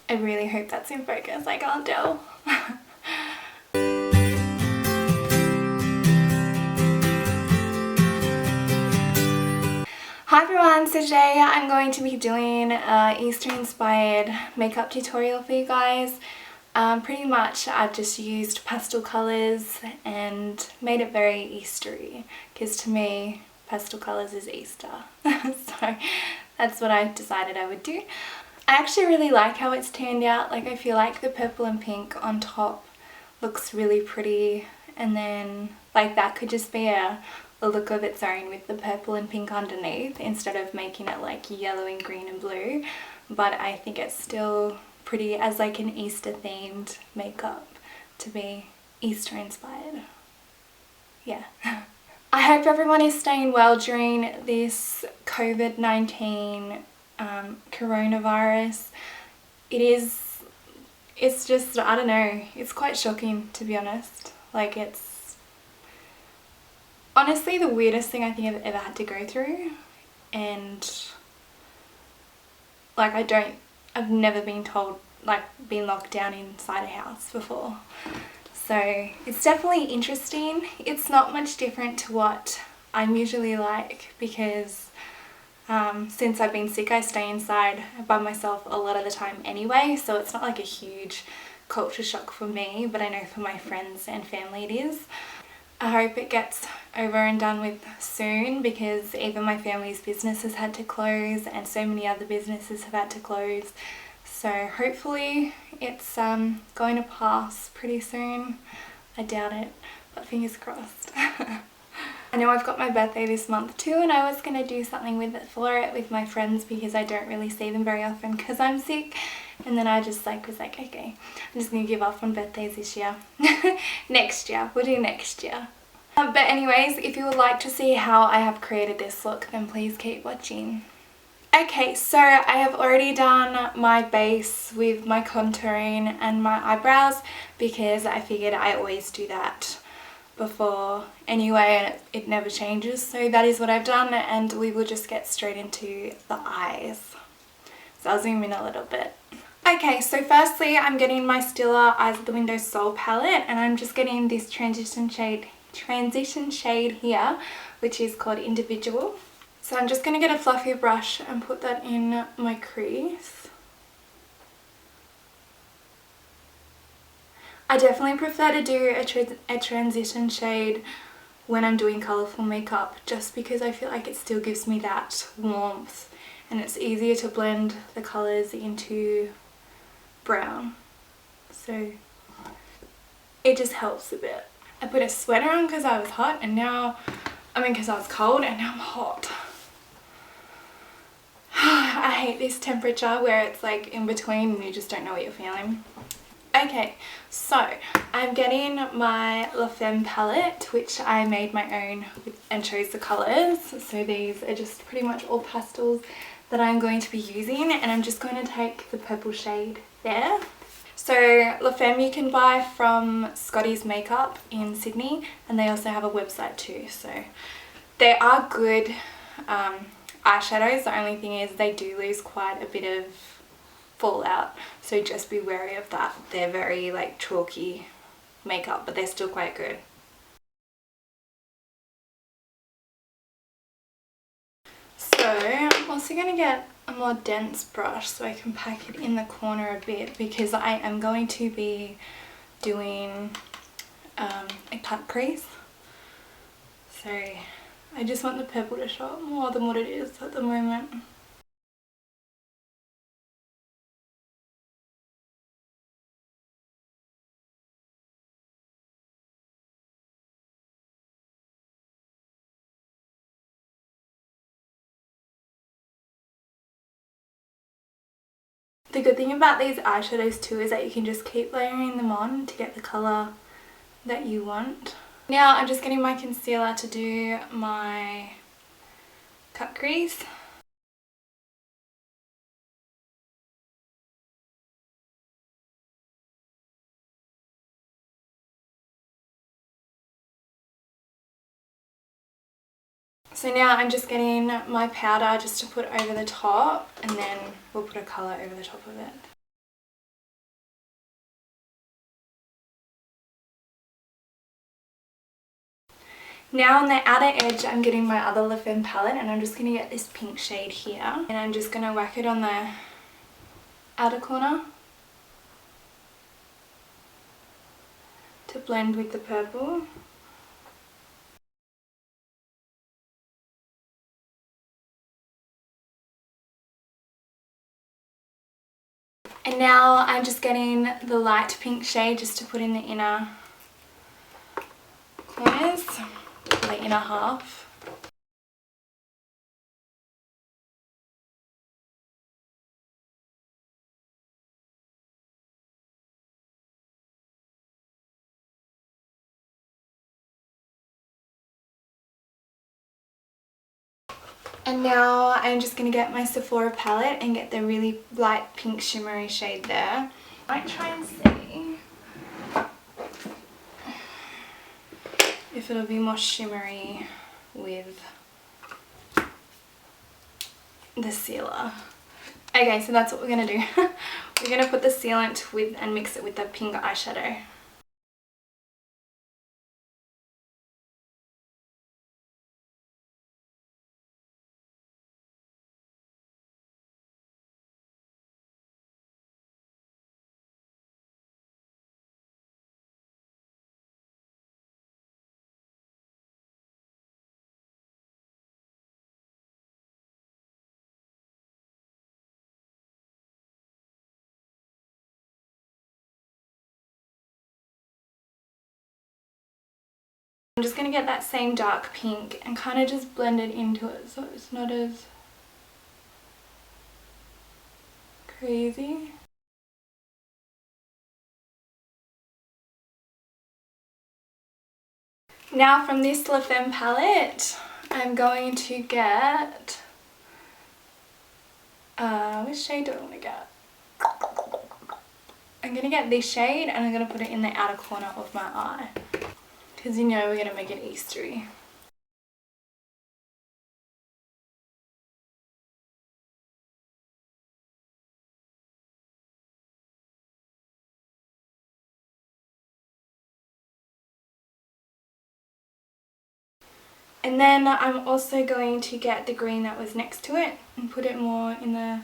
I really hope that's in focus, I can't tell. Hi everyone, so today I'm going to be doing an Easter inspired makeup tutorial for you guys. Pretty much I've just used pastel colours and made it very Eastery, because to me pastel colours is Easter. So that's what I decided I would do. I actually really like how it's turned out. Like, I feel like the purple and pink on top looks really pretty, and then like that could just be a look of its own with the purple and pink underneath instead of making it like yellow and green and blue. But I think it's still pretty as like an Easter themed makeup to be Easter inspired. Yeah. I hope everyone is staying well during this COVID-19 coronavirus. It's just, I don't know, it's quite shocking, to be honest. Like, it's honestly the weirdest thing I think I've ever had to go through, and like I've never been told, like, been locked down inside a house before. So it's definitely interesting. It's not much different to what I'm usually like, because since I've been sick I stay inside by myself a lot of the time anyway, so it's not like a huge culture shock for me, but I know for my friends and family it is. I hope it gets over and done with soon, because even my family's business has had to close and so many other businesses have had to close. So hopefully it's going to pass pretty soon. I doubt it, but fingers crossed. I know I've got my birthday this month too, and I was going to do something for it with my friends, because I don't really see them very often because I'm sick. And then I just was like, okay, I'm just going to give up on birthdays this year. Next year, we'll do next year. But anyways, if you would like to see how I have created this look, then please keep watching. Okay, so I have already done my base with my contouring and my eyebrows, because I figured I always do that before anyway, and it never changes. So that is what I've done, and we will just get straight into the eyes. So I'll zoom in a little bit. Okay, so firstly I'm getting my Stila Eyes of the Window Soul palette, and I'm just getting this transition shade here, which is called Individual. So I'm just going to get a fluffier brush and put that in my crease. I definitely prefer to do a transition shade when I'm doing colourful makeup, just because I feel like it still gives me that warmth, and it's easier to blend the colours into brown. So it just helps a bit. I put a sweater on because I was hot, and now, because I was cold, and now I'm hot. I hate this temperature where it's like in between and you just don't know what you're feeling. Okay, so I'm getting my La Femme palette, which I made my own and chose the colours. So these are just pretty much all pastels that I'm going to be using, and I'm just going to take the purple shade there. So La Femme you can buy from Scotty's Makeup in Sydney, and they also have a website too. So they are good eyeshadows. The only thing is they do lose quite a bit of fallout, so just be wary of that. They're very like chalky makeup, but they're still quite good. So I'm also going to get a more dense brush so I can pack it in the corner a bit, because I am going to be doing a cut crease. So I just want the purple to show up more than what it is at the moment. The good thing about these eyeshadows too is that you can just keep layering them on to get the colour that you want. Now I'm just getting my concealer to do my cut crease. So now I'm just getting my powder just to put over the top, and then we'll put a colour over the top of it. Now on the outer edge, I'm getting my other Le Femme palette, and I'm just going to get this pink shade here. And I'm just going to whack it on the outer corner to blend with the purple. And now I'm just getting the light pink shade just to put in the inner corners, the inner half. And now I'm just going to get my Sephora palette and get the really light pink shimmery shade there. I might try and see if it'll be more shimmery with the sealer. Okay, so that's what we're going to do. We're going to put the sealant with and mix it with the pink eyeshadow. I'm just going to get that same dark pink and kind of just blend it into it so it's not as crazy. Now from this Le Femme palette, I'm going to get, which shade do I want to get? I'm going to get this shade and I'm going to put it in the outer corner of my eye. Because you know we're going to make it Eastery. And then I'm also going to get the green that was next to it and put it more in the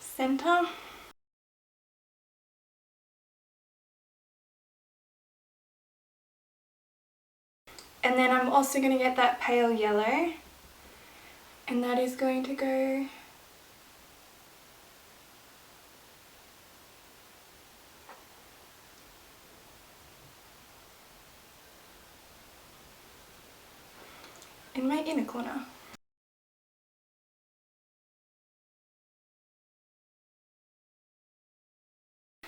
center. And then I'm also going to get that pale yellow, and that is going to go in my inner corner.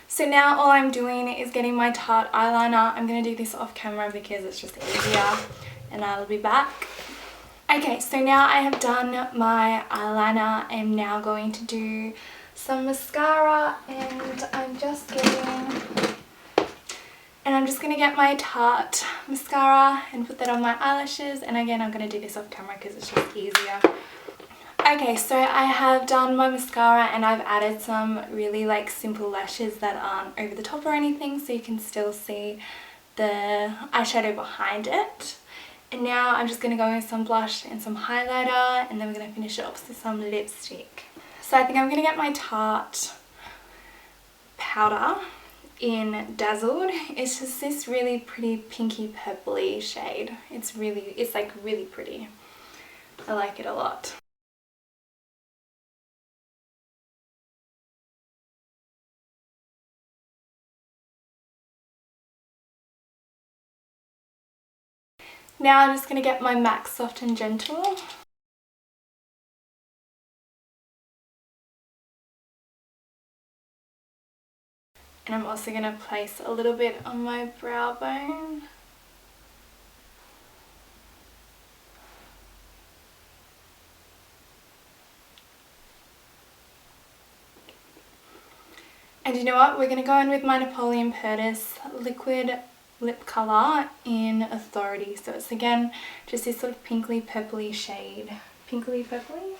So now all I'm doing is getting my Tarte eyeliner. I'm going to do this off camera because it's just easier, and I'll be back. Okay, so now I have done my eyeliner. I'm now going to do some mascara, and I'm just going to get my Tarte mascara and put that on my eyelashes. And again, I'm going to do this off camera because it's just easier. Okay, so I have done my mascara and I've added some really like simple lashes that aren't over the top or anything, so you can still see the eyeshadow behind it. And now I'm just going to go in with some blush and some highlighter, and then we're going to finish it off with some lipstick. So I think I'm going to get my Tarte powder in Dazzled. It's just this really pretty pinky purpley shade. It's like really pretty. I like it a lot. Now I'm just going to get my MAC Soft and Gentle. And I'm also going to place a little bit on my brow bone. And you know what? We're going to go in with my Napoleon Purtis liquid lip colour in Authority. So it's again just this sort of pinkly purpley shade. Pinkly purpley?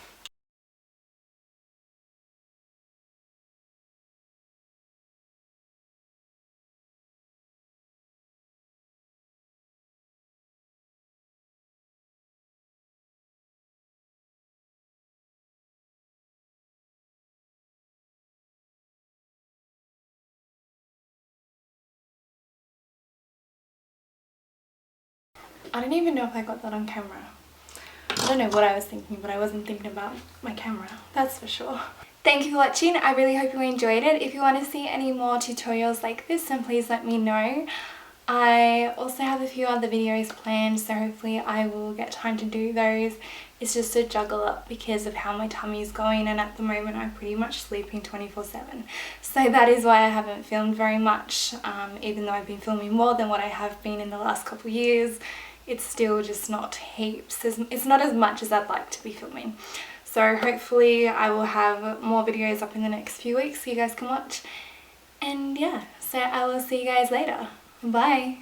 I don't even know if I got that on camera. I don't know what I was thinking, but I wasn't thinking about my camera, that's for sure. Thank you for watching. I really hope you enjoyed it. If you want to see any more tutorials like this, then please let me know. I also have a few other videos planned, so hopefully I will get time to do those. It's just a juggle up because of how my tummy is going, and at the moment I'm pretty much sleeping 24/7. So that is why I haven't filmed very much, even though I've been filming more than what I have been in the last couple of years. It's still just not heaps. It's not as much as I'd like to be filming. So hopefully I will have more videos up in the next few weeks so you guys can watch. And yeah, so I will see you guys later. Bye!